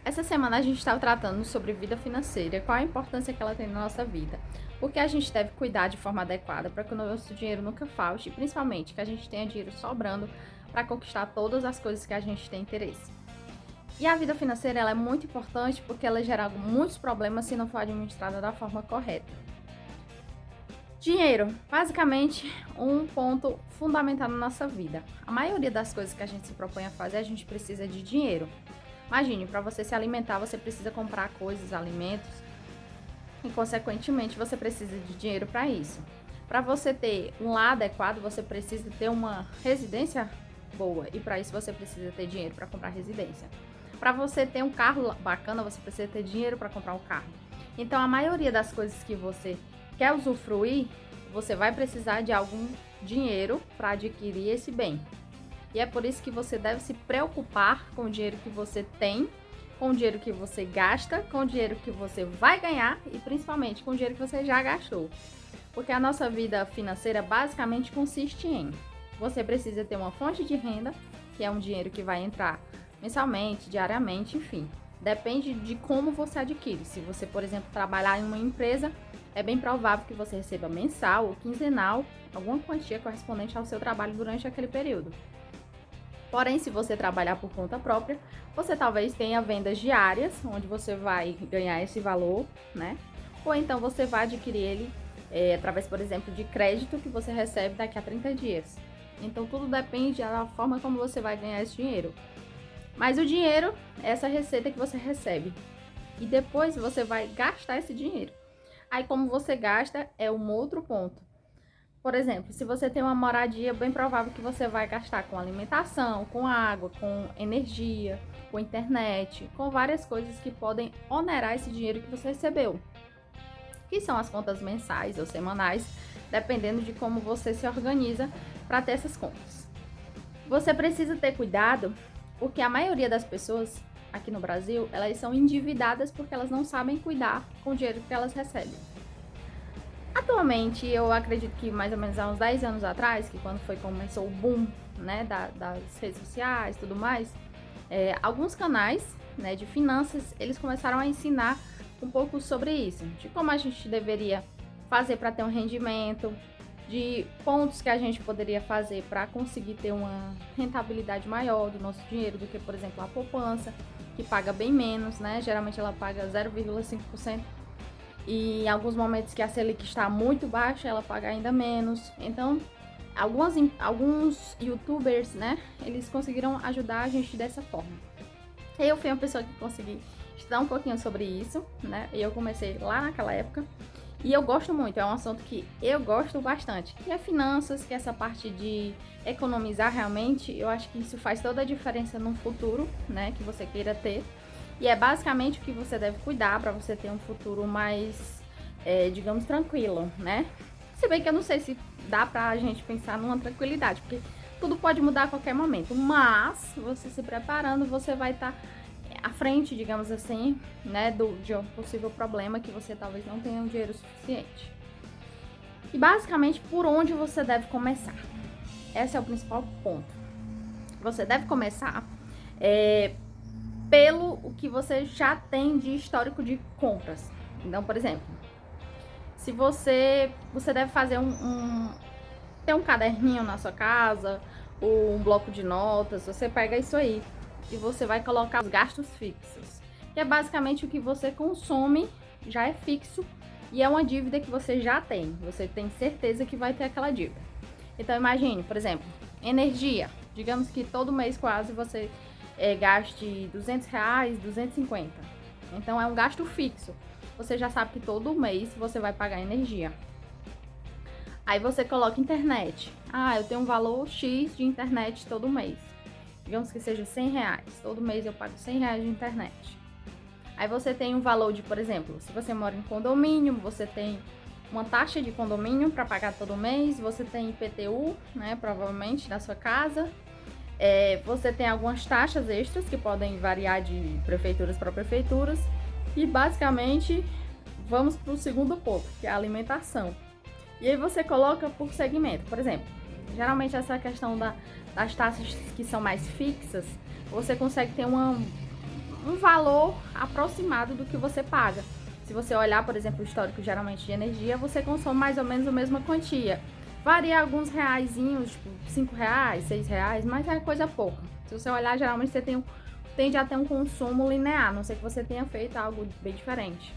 Essa semana a gente está tratando sobre vida financeira, qual a importância que ela tem na nossa vida, porque a gente deve cuidar de forma adequada para que o nosso dinheiro nunca falte, e principalmente que a gente tenha dinheiro sobrando para conquistar todas as coisas que a gente tem interesse. E a vida financeira ela é muito importante porque ela gera muitos problemas se não for administrada da forma correta. Dinheiro, basicamente um ponto fundamental na nossa vida. A maioria das coisas que a gente se propõe a fazer, a gente precisa de dinheiro. Imagine, para você se alimentar, você precisa comprar coisas, alimentos, e consequentemente você precisa de dinheiro para isso. Para você ter um lar adequado, você precisa ter uma residência boa, e para isso você precisa ter dinheiro para comprar residência. Para você ter um carro bacana, você precisa ter dinheiro para comprar um carro. Então, a maioria das coisas que você quer usufruir, você vai precisar de algum dinheiro para adquirir esse bem. E é por isso que você deve se preocupar com o dinheiro que você tem, com o dinheiro que você gasta, com o dinheiro que você vai ganhar e principalmente com o dinheiro que você já gastou. Porque a nossa vida financeira basicamente consiste em: você precisa ter uma fonte de renda, que é um dinheiro que vai entrar mensalmente, diariamente, enfim. Depende de como você adquire. Se você, por exemplo, trabalhar em uma empresa, é bem provável que você receba mensal ou quinzenal alguma quantia correspondente ao seu trabalho durante aquele período. Porém, se você trabalhar por conta própria, você talvez tenha vendas diárias, onde você vai ganhar esse valor, né? Ou então você vai adquirir ele através, por exemplo, de crédito que você recebe daqui a 30 dias. Então, tudo depende da forma como você vai ganhar esse dinheiro. Mas o dinheiro é essa receita que você recebe. E depois você vai gastar esse dinheiro. Aí, como você gasta, é um outro ponto. Por exemplo, se você tem uma moradia, bem provável que você vai gastar com alimentação, com água, com energia, com internet, com várias coisas que podem onerar esse dinheiro que você recebeu, que são as contas mensais ou semanais, dependendo de como você se organiza para ter essas contas. Você precisa ter cuidado, porque a maioria das pessoas aqui no Brasil, elas são endividadas porque elas não sabem cuidar com o dinheiro que elas recebem. Atualmente, eu acredito que mais ou menos há uns 10 anos atrás, que quando começou o boom, né, das redes sociais e tudo mais, alguns canais, né, de finanças, eles começaram a ensinar um pouco sobre isso, de como a gente deveria fazer para ter um rendimento, de pontos que a gente poderia fazer para conseguir ter uma rentabilidade maior do nosso dinheiro do que, por exemplo, a poupança, que paga bem menos, né? Geralmente ela paga 0,5%. E em alguns momentos que a Selic está muito baixa, ela paga ainda menos. Então, alguns youtubers, né, eles conseguiram ajudar a gente dessa forma. Eu fui uma pessoa que consegui estudar um pouquinho sobre isso, né, e eu comecei lá naquela época. E eu gosto muito, é um assunto que eu gosto bastante. E é finanças, que é essa parte de economizar realmente, eu acho que isso faz toda a diferença no futuro, né, que você queira ter. E é basicamente o que você deve cuidar para você ter um futuro mais, digamos, tranquilo, né? Se bem que eu não sei se dá pra gente pensar numa tranquilidade, porque tudo pode mudar a qualquer momento. Mas, você se preparando, você vai estar à frente, digamos assim, né, de um possível problema que você talvez não tenha um dinheiro suficiente. E basicamente, por onde você deve começar? Esse é o principal ponto. Você deve começar pelo o que você já tem de histórico de compras. Então, por exemplo, se você deve fazer tem um caderninho na sua casa, ou um bloco de notas, você pega isso aí e você vai colocar os gastos fixos, que é basicamente o que você consome, já é fixo e é uma dívida que você já tem. Você tem certeza que vai ter aquela dívida. Então, imagine, por exemplo, energia. Digamos que todo mês quase você gaste R$200, 250. Então é um gasto fixo. Você já sabe que todo mês você vai pagar energia. Aí você coloca internet. Eu tenho um valor X de internet todo mês. Digamos que seja R$100. Todo mês eu pago R$100 de internet. Aí você tem um valor de, por exemplo, se você mora em condomínio, você tem uma taxa de condomínio para pagar todo mês. Você tem IPTU, né, provavelmente, da sua casa. Você tem algumas taxas extras que podem variar de prefeituras para prefeituras. E basicamente, vamos para o segundo ponto, que é a alimentação. E aí você coloca por segmento. Por exemplo, geralmente essa questão das taxas que são mais fixas, você consegue ter um um valor aproximado do que você paga. Se você olhar, por exemplo, o histórico geralmente de energia, você consome mais ou menos a mesma quantia. Varia alguns reaisinhos, tipo R$ 5, R$ 6, mas é coisa pouca. Se você olhar, geralmente você tende a ter um consumo linear, a não ser que você tenha feito algo bem diferente.